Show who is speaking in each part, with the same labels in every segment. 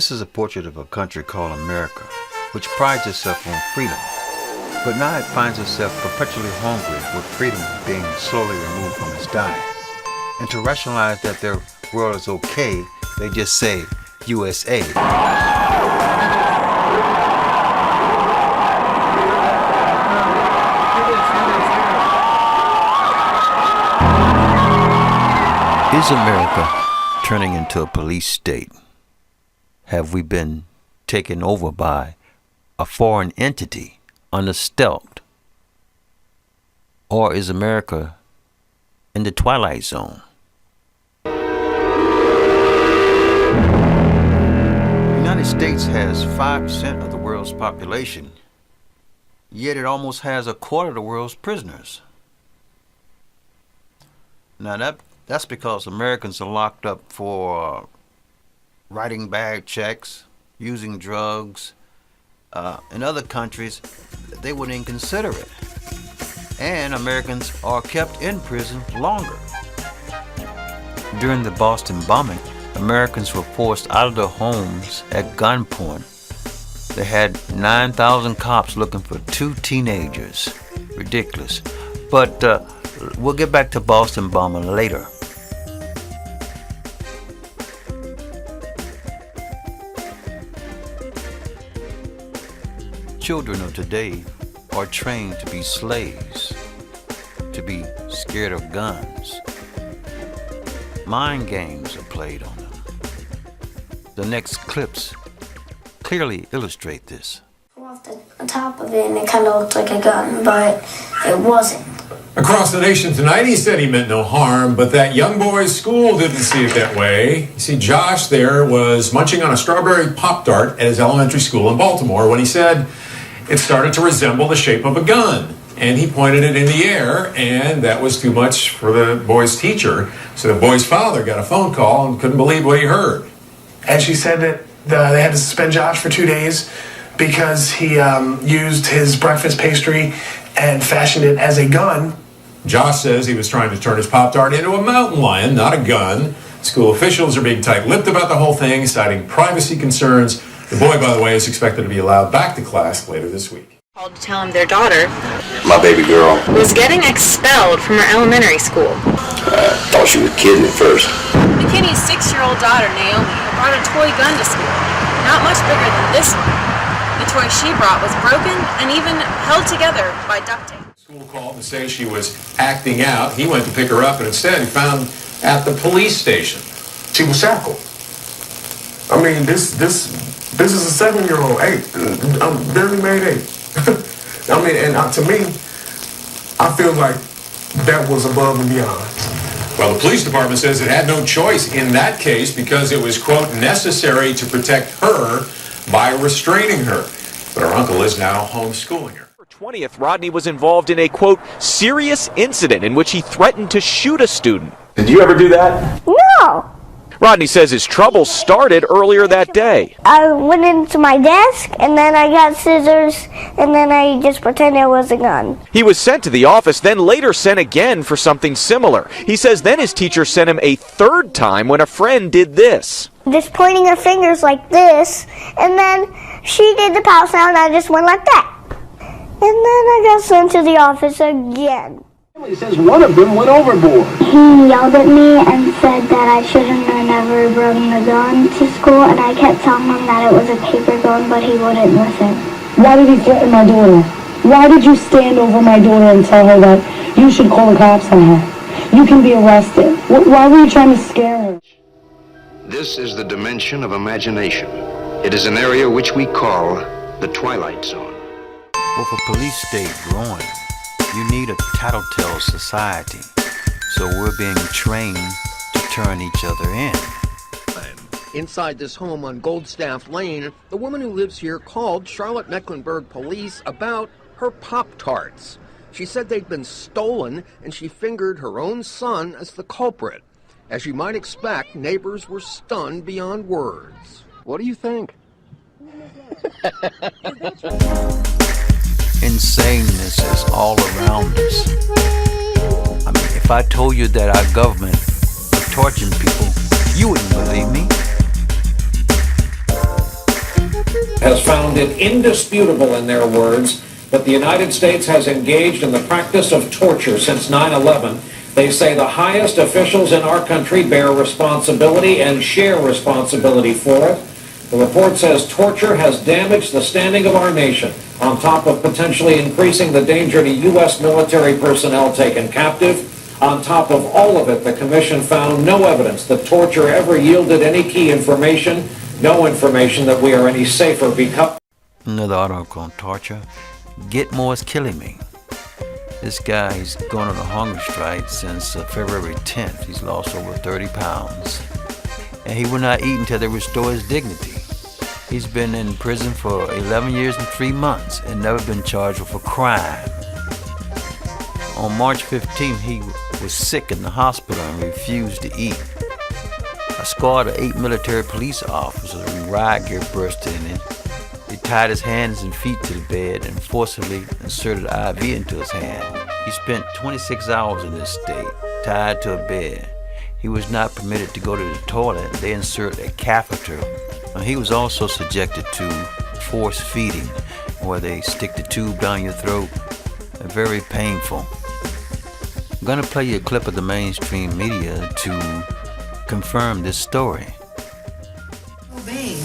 Speaker 1: This is a portrait of a country called America, which prides itself on freedom. But now it finds itself perpetually hungry, with freedom being slowly removed from its diet. And to rationalize that their world is okay, they just say USA. Is America turning into a police state? Have we been taken over by a foreign entity under stealth? Or is America in the Twilight Zone? The United States has 5% of the world's population, yet it almost has a quarter of the world's prisoners. Now that's because Americans are locked up for writing bad checks, using drugs. In other countries, they wouldn't even consider it. And Americans are kept in prison longer. During the Boston bombing, Americans were forced out of their homes at gunpoint. They had 9,000 cops looking for 2 teenagers. Ridiculous. But we'll get back to Boston bombing later. Children of today are trained to be slaves, to be scared of guns. Mind games are played on them. The next clips clearly illustrate this.
Speaker 2: Off the top of it, and it kind of looked like a gun, but it wasn't.
Speaker 3: Across the nation tonight, he said he meant no harm, but that young boy's school didn't see it that way. You see, Josh there was munching on a strawberry Pop-Tart at his elementary school in Baltimore when he said it started to resemble the shape of a gun. And he pointed it in the air, and that was too much for the boy's teacher. So the boy's father got a phone call and couldn't believe what he heard.
Speaker 4: And she said that they had to suspend Josh for 2 days because he used his breakfast pastry and fashioned it as a gun.
Speaker 3: Josh says he was trying to turn his Pop-Tart into a mountain lion, not a gun. School officials are being tight-lipped about the whole thing, citing privacy concerns. The boy, by the way, is expected to be allowed back to class later this week.
Speaker 5: Called to tell him their daughter,
Speaker 6: my baby girl,
Speaker 5: was getting expelled from her elementary school.
Speaker 6: Thought she was kidding at first.
Speaker 7: McKinney's 6-year-old daughter, Naomi, brought a toy gun to school. Not much bigger than this one. The toy she brought was broken and even held together by duct tape.
Speaker 3: School called to say she was acting out. He went to pick her up, and instead he found at the police station.
Speaker 4: She was shackled. I mean, this is a 7-year-old, 8, barely made 8. I mean, and to me, I feel like that was above and beyond.
Speaker 3: Well, the police department says it had no choice in that case because it was, quote, necessary to protect her by restraining her. But her uncle is now homeschooling her.
Speaker 8: 20th, Rodney was involved in a, quote, serious incident in which he threatened to shoot a student.
Speaker 6: Did you ever do that?
Speaker 2: No!
Speaker 8: Rodney says his trouble started earlier that day.
Speaker 2: I went into my desk, and then I got scissors, and then I just pretended it was a gun.
Speaker 8: He was sent to the office, then later sent again for something similar. He says then his teacher sent him a 3rd time when a friend did this.
Speaker 2: Just pointing her fingers like this, and then she did the pow sound, and I just went like that. And then I got sent to the office again.
Speaker 9: It says one of them went overboard.
Speaker 2: He yelled at me and said that I shouldn't have never brought a gun to school, and I kept telling him that it was a paper gun, but he wouldn't listen.
Speaker 9: Why did he threaten my daughter? Why did you stand over my daughter and tell her that you should call the cops on her? You can be arrested. Why were you trying to scare her?
Speaker 6: This is the dimension of imagination. It is an area which we call the Twilight Zone.
Speaker 1: With a police state growing, you need a tattletale society. So we're being trained to turn each other in.
Speaker 10: Inside this home on Goldstaff Lane, the woman who lives here called Charlotte Mecklenburg police about her Pop-Tarts. She said they'd been stolen, and she fingered her own son as the culprit. As you might expect, neighbors were stunned beyond words. What do you think?
Speaker 1: Insaneness is all around us. I mean, if I told you that our government was torturing people, you wouldn't believe me.
Speaker 11: has found it indisputable, in their words, that the United States has engaged in the practice of torture since 9/11. They say the highest officials in our country bear responsibility and share responsibility for it. The report says torture has damaged the standing of our nation, on top of potentially increasing the danger to U.S. military personnel taken captive. On top of all of it, the commission found no evidence that torture ever yielded any key information, no information that we are any safer because...
Speaker 1: Another article on torture. Gitmore is killing me. This guy, he's gone on a hunger strike since February 10th. He's lost over 30 pounds. And he will not eat until they restore his dignity. He's been in prison for 11 years and 3 months and never been charged with a crime. On March 15th, he was sick in the hospital and refused to eat. A squad of 8 military police officers in riot gear burst in and they tied his hands and feet to the bed and forcibly inserted IV into his hand. He spent 26 hours in this state, tied to a bed. He was not permitted to go to the toilet. They inserted a catheter. He was also subjected to force feeding, where they stick the tube down your throat. Very painful. I'm going to play you a clip of the mainstream media to confirm this story.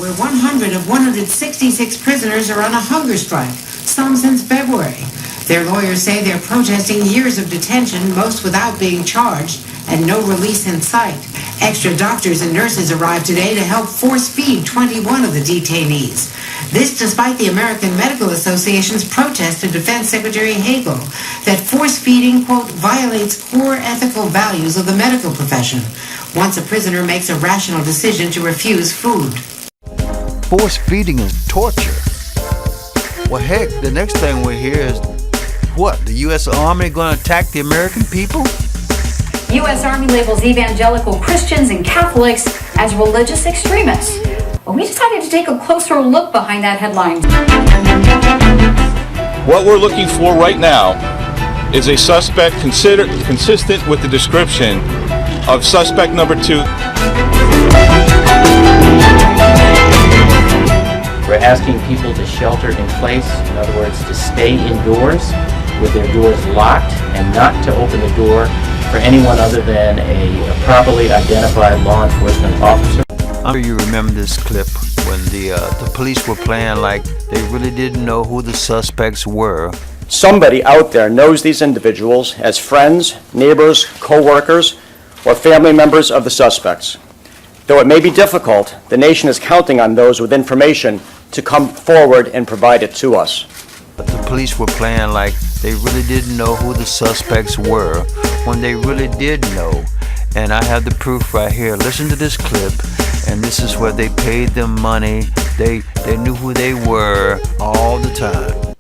Speaker 12: Where 100 of 166 prisoners are on a hunger strike, some since February. Their lawyers say they're protesting years of detention, most without being charged, and no release in sight. Extra doctors and nurses arrived today to help force feed 21 of the detainees. This despite the American Medical Association's protest to Defense Secretary Hagel that force feeding, quote, violates core ethical values of the medical profession once a prisoner makes a rational decision to refuse food.
Speaker 1: Force feeding is torture. Well, heck, the next thing we hear is what? The U.S. Army going to attack the American people?
Speaker 13: U.S. Army labels evangelical Christians and Catholics as religious extremists. Well, we decided to take a closer look behind that headline.
Speaker 14: What we're looking for right now is a suspect consistent with the description of suspect number 2.
Speaker 15: We're asking people to shelter in place, in other words, to stay indoors with their doors locked and not to open the door for anyone other than a properly identified law enforcement officer.
Speaker 1: I'm sure you remember this clip when the police were playing like they really didn't know who the suspects were.
Speaker 16: Somebody out there knows these individuals as friends, neighbors, co-workers, or family members of the suspects. Though it may be difficult, the nation is counting on those with information to come forward and provide it to us.
Speaker 1: The police were playing like they really didn't know who the suspects were when they really did know. And I have the proof right here. Listen to this clip, and this is where they paid them money. They knew who they were all the time.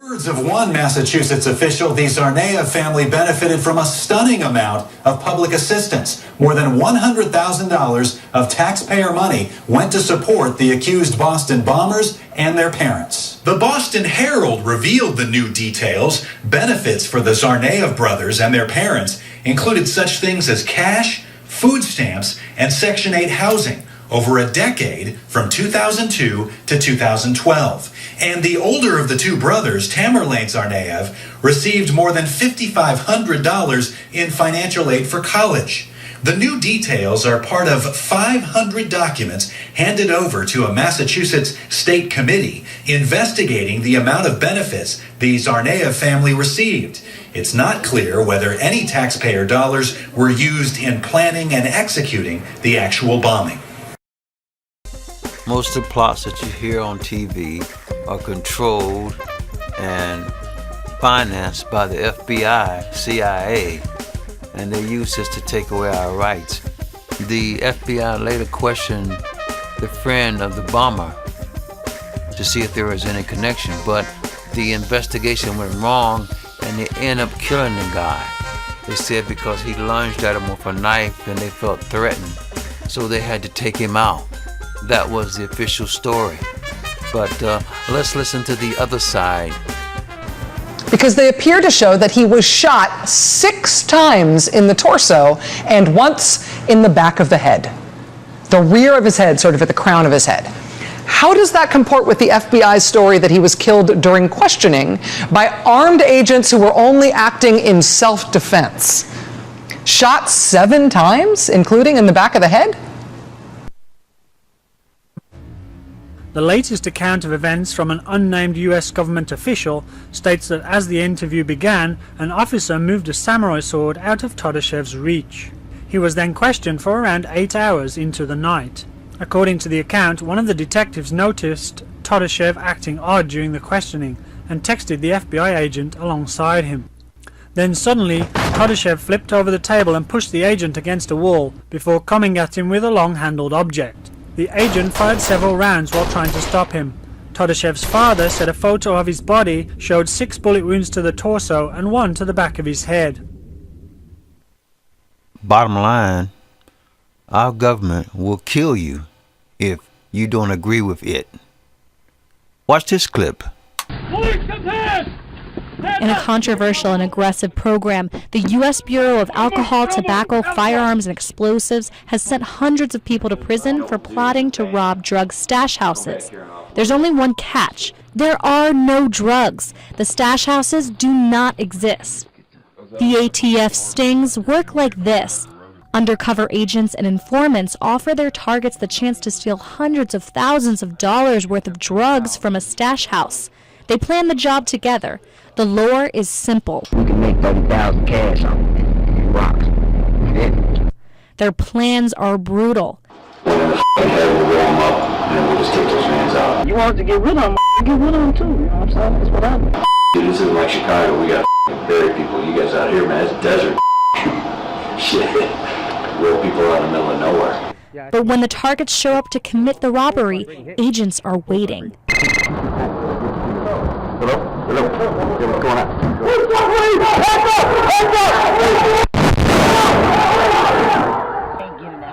Speaker 17: Words of one Massachusetts official, the Zarnaev family benefited from a stunning amount of public assistance. More than $100,000 of taxpayer money went to support the accused Boston bombers and their parents. The Boston Herald revealed the new details. Benefits for the Zarnaev brothers and their parents included such things as cash, food stamps, and Section 8 housing over a decade from 2002 to 2012. And the older of the two brothers, Tamerlane Zarnaev, received more than $5,500 in financial aid for college. The new details are part of 500 documents handed over to a Massachusetts state committee investigating the amount of benefits the Zarnaev family received. It's not clear whether any taxpayer dollars were used in planning and executing the actual bombing.
Speaker 1: Most of the plots that you hear on TV are controlled and financed by the FBI, CIA, and they use this to take away our rights. The FBI later questioned the friend of the bomber to see if there was any connection, but the investigation went wrong and they ended up killing the guy. They said because he lunged at him with a knife and they felt threatened, so they had to take him out. That was the official story. But let's listen to the other side.
Speaker 18: Because they appear to show that he was shot 6 times in the torso and once in the back of the head. The rear of his head, sort of at the crown of his head. How does that comport with the FBI's story that he was killed during questioning by armed agents who were only acting in self-defense? Shot 7 times, including in the back of the head?
Speaker 19: The latest account of events from an unnamed US government official states that as the interview began, an officer moved a samurai sword out of Todashev's reach. He was then questioned for around 8 hours into the night. According to the account, one of the detectives noticed Todashev acting odd during the questioning and texted the FBI agent alongside him. Then suddenly, Todashev flipped over the table and pushed the agent against a wall before coming at him with a long-handled object. The agent fired several rounds while trying to stop him. Todashev's father said a photo of his body showed 6 bullet wounds to the torso and 1 to the back of his head.
Speaker 1: Bottom line, our government will kill you if you don't agree with it. Watch this clip.
Speaker 20: In a controversial and aggressive program, the U.S. Bureau of Alcohol, Tobacco, Firearms, and Explosives has sent hundreds of people to prison for plotting to rob drug stash houses. There's only one catch. There are no drugs. The stash houses do not exist. The ATF stings work like this. Undercover agents and informants offer their targets the chance to steal hundreds of thousands of dollars worth of drugs from a stash house. They plan the job together. The lore is simple.
Speaker 21: We can make 30,000 cash on rocks. Yeah.
Speaker 20: Their plans are brutal.
Speaker 21: When the we'll roll them up, and then we'll just take those hands out. You want to get rid of them, get rid of them too. You know what I'm saying? That's what I do. Dude, this isn't like Chicago. We got buried people. You guys out here, man, it's desert. Shit. Real people out in the middle of nowhere.
Speaker 20: But when the targets show up to commit the robbery, agents are waiting.
Speaker 21: Hello? Hello? Yeah, what's going on?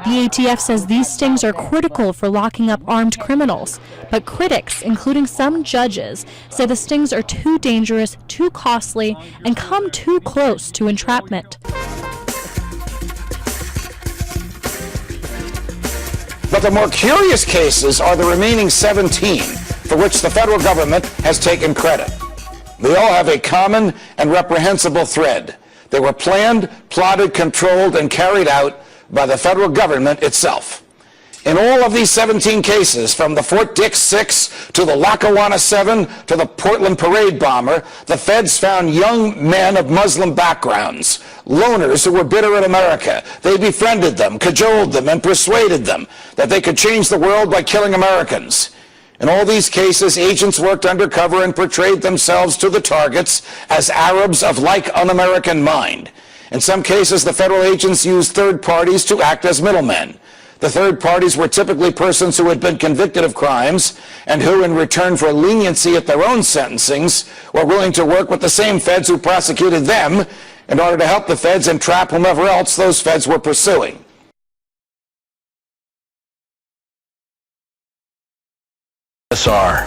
Speaker 20: The ATF says these stings are critical for locking up armed criminals, but critics, including some judges, say the stings are too dangerous, too costly, and come too close to entrapment.
Speaker 22: But the more curious cases are the remaining 17, for which the federal government has taken credit. They all have a common and reprehensible thread. They were planned, plotted, controlled, and carried out by the federal government itself. In all of these 17 cases, from the Fort Dix 6 to the Lackawanna 7 to the Portland Parade bomber, the feds found young men of Muslim backgrounds, loners who were bitter in America. They befriended them, cajoled them, and persuaded them that they could change the world by killing Americans. In all these cases, agents worked undercover and portrayed themselves to the targets as Arabs of like un-American mind. In some cases, the federal agents used third parties to act as middlemen. The third parties were typically persons who had been convicted of crimes and who, in return for leniency at their own sentencings, were willing to work with the same feds who prosecuted them in order to help the feds entrap whomever else those feds were pursuing.
Speaker 23: USSR,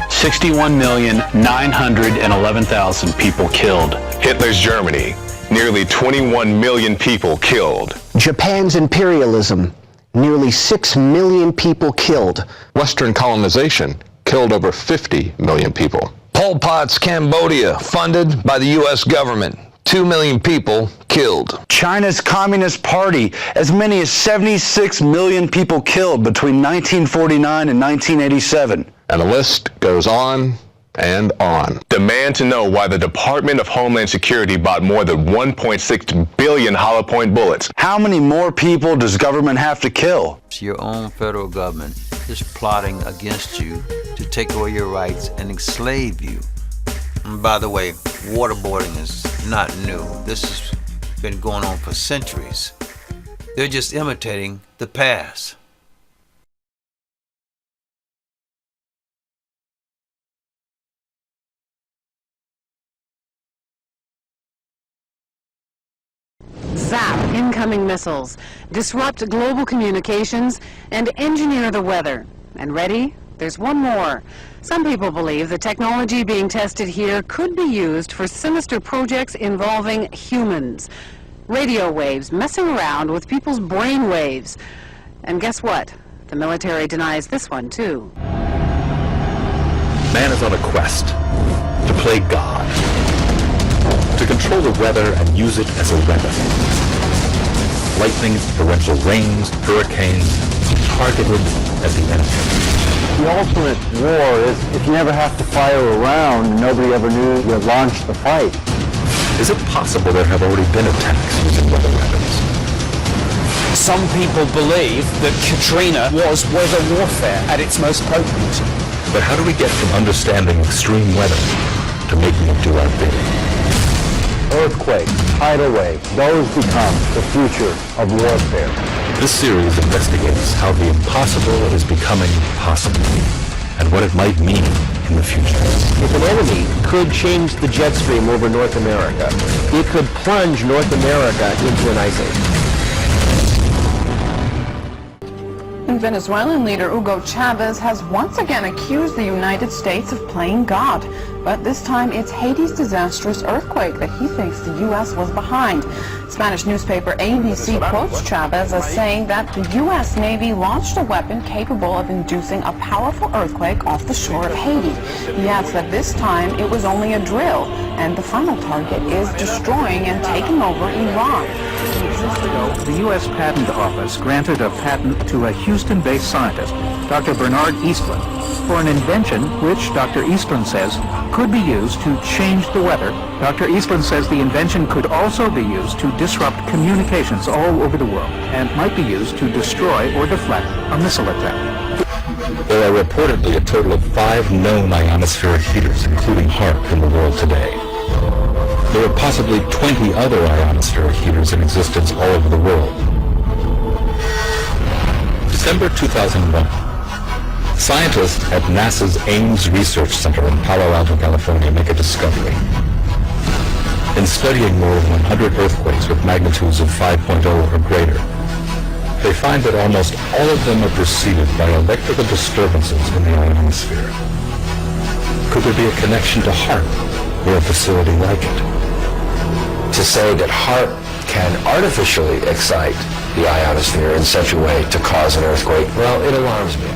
Speaker 23: 61,911,000 people killed.
Speaker 24: Hitler's Germany, nearly 21 million people killed.
Speaker 25: Japan's imperialism, nearly 6 million people killed.
Speaker 24: Western colonization killed over 50 million people.
Speaker 26: Pol Pot's Cambodia, funded by the U.S. government. 2 million people killed.
Speaker 23: China's Communist Party, as many as 76 million people killed between 1949 and 1987.
Speaker 24: And the list goes on and on. Demand to know why the Department of Homeland Security bought more than 1.6 billion hollow point bullets.
Speaker 23: How many more people does government have to kill?
Speaker 1: Your own federal government is plotting against you to take away your rights and enslave you. And by the way, waterboarding is not new. This has been going on for centuries. They're just imitating the past.
Speaker 27: Zap incoming missiles, disrupt global communications, and engineer the weather. And ready? There's one more. Some people believe the technology being tested here could be used for sinister projects involving humans. Radio waves messing around with people's brain waves. And guess what? The military denies this one too.
Speaker 2: Man is on a quest to play God, to control the weather and use it as a weapon. Lightning, torrential rains, hurricanes, targeted at the enemy.
Speaker 3: The ultimate war is if you never have to fire a round and nobody ever knew you launched the fight.
Speaker 2: Is it possible there have already been attacks using weather weapons?
Speaker 4: Some people believe that Katrina was weather warfare at its most potent.
Speaker 2: But how do we get from understanding extreme weather to making it do our bidding?
Speaker 3: Earthquakes, tidal waves, those become the future of warfare.
Speaker 2: This series investigates how the impossible is becoming possible and what it might mean in the future.
Speaker 25: If an enemy could change the jet stream over North America, it could plunge North America into an ice age.
Speaker 27: And Venezuelan leader Hugo Chavez has once again accused the United States of playing God. But this time it's Haiti's disastrous earthquake that he thinks the U.S. was behind. Spanish newspaper ABC quotes Chavez as saying that the U.S. Navy launched a weapon capable of inducing a powerful earthquake off the shore of Haiti. He adds that this time it was only a drill, and the final target is destroying and taking over Iran.
Speaker 5: The U.S. Patent Office granted a patent to a Houston-based scientist, Dr. Bernard Eastlund, for an invention which Dr. Eastlund says could be used to change the weather. Dr. Eastlund says the invention could also be used to disrupt communications all over the world and might be used to destroy or deflect a missile attack.
Speaker 2: There are reportedly a total of 5 known ionospheric heaters, including HAARP, in the world today. There are possibly 20 other ionospheric heaters in existence all over the world. December 2001. Scientists at NASA's Ames Research Center in Palo Alto, California make a discovery. In studying more than 100 earthquakes with magnitudes of 5.0 or greater, they find that almost all of them are preceded by electrical disturbances in the ionosphere. Could there be a connection to HAARP or a facility like it?
Speaker 25: To say that HAARP can artificially excite the ionosphere in such a way to cause an earthquake, well, it alarms me.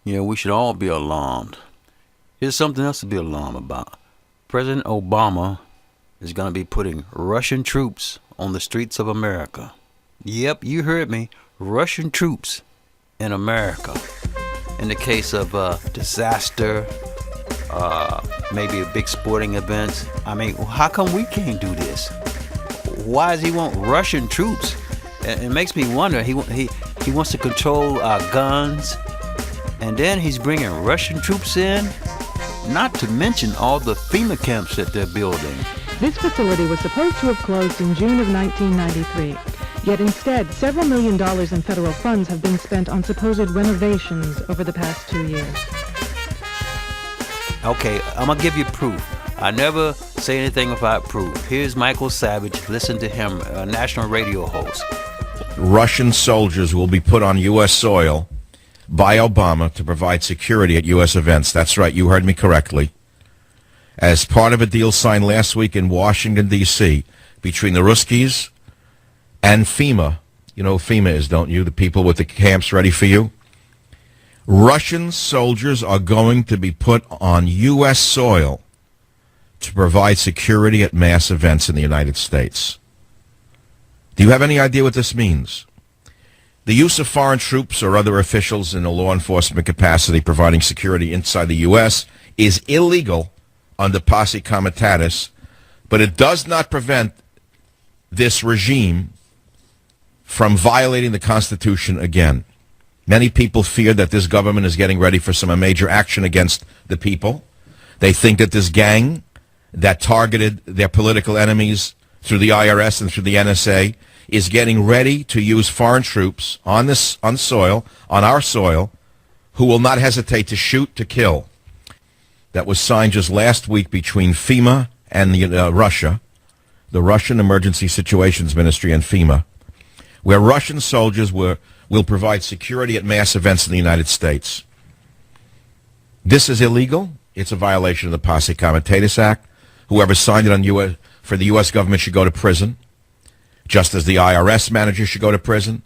Speaker 1: Yeah, we should all be alarmed. Here's something else to be alarmed about. President Obama is going to be putting Russian troops on the streets of America. Yep, you heard me. Russian troops in America. In the case of disaster, maybe a big sporting event. I mean, how come we can't do this? Why does he want Russian troops? It makes me wonder. He wants to control our guns. And then he's bringing Russian troops in, not to mention all the FEMA camps that they're building.
Speaker 7: This facility was supposed to have closed in June of 1993. Yet instead, several $1 million in federal funds have been spent on supposed renovations over the past 2 years.
Speaker 1: Okay, I'm going to give you proof. I never say anything without proof. Here's Michael Savage. Listen to him, a national radio host.
Speaker 8: Russian soldiers will be put on U.S. soil by Obama to provide security at U.S. events. That's right, you heard me correctly. As part of a deal signed last week in Washington, D.C., between the Ruskies and FEMA. You know who FEMA is, don't you? The people with the camps ready for you. Russian soldiers are going to be put on U.S. soil to provide security at mass events in the United States. Do you have any idea what this means? The use of foreign troops or other officials in a law enforcement capacity providing security inside the U.S. is illegal under Posse Comitatus, but it does not prevent this regime from violating the Constitution again. Many people fear that this government is getting ready for some major action against the people. They think that this gang that targeted their political enemies through the IRS and through the NSA is getting ready to use foreign troops on our soil, who will not hesitate to shoot, to kill. That was signed just last week between FEMA and Russia, the Russian Emergency Situations Ministry and FEMA, where Russian soldiers will provide security at mass events in the United States. This is illegal. It's a violation of the Posse Comitatus Act. Whoever signed it for the U.S. government should go to prison, just as the IRS manager should go to prison,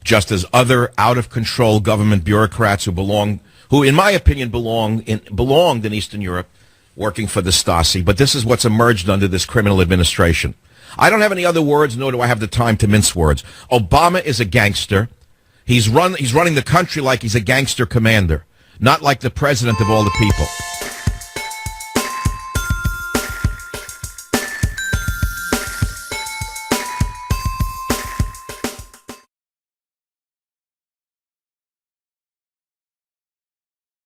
Speaker 8: just as other out-of-control government bureaucrats who belong who, in my opinion, belonged in Eastern Europe, working for the Stasi. But this is what's emerged under this criminal administration. I don't have any other words, nor do I have the time to mince words. Obama is a gangster. He's running the country like he's a gangster commander, not like the president of all the people.